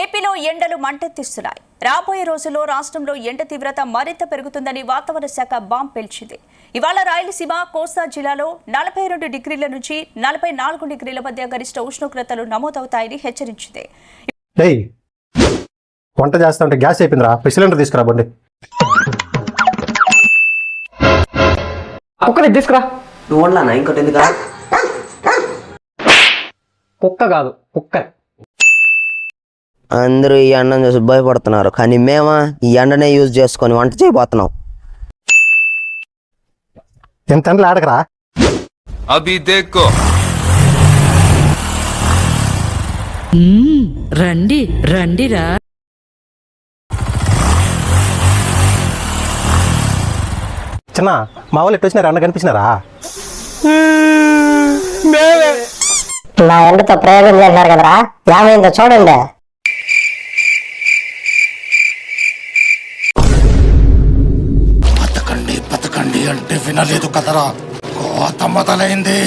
ఏపీలో ఎండలు మంటెత్తిస్తున్నాయి. రాబోయే రోజుల్లో రాష్ట్రంలో ఎండ తీవ్రత మరింత పెరుగుతుందని వాతావరణ శాఖ బాంబ్ పేల్చింది. ఇవాళ రాయలసీమ, కోస్తా జిల్లాలో 42 డిగ్రీల నుంచి 44 డిగ్రీల మధ్య గరిష్ట ఉష్ణోగ్రతలు నమోదవుతాయని హెచ్చరించింది. వంట చేస్తుంటే గ్యాస్ అయిపోయిందిరా, సిలిండర్ తీసుకురా బండి. కుక్కని తీసుకురా. నువ్వు వండలానా ఇంకోటి ఎందుకు? కుక్క కాదు, కుక్క. అందరూ ఈ ఎండను చూసి భయపడుతున్నారు, కానీ మేమా ఈ ఎండనే యూజ్ చేసుకొని వంట చేయబోతున్నాం. ఎంత ఎండలు ఆడకరా. అభి దేఖో రండి రండిరా. చిన్న మా వాళ్ళు ఎట్టు వచ్చినారా, అన్న కనిపించినారా? నా ఎండతో ప్రయోగం చేస్తున్నారు కదరా, ఏమైందో చూడండి. బతకండి బతకండి అంటే వినలేదు కదరా, కోత మొదలైంది.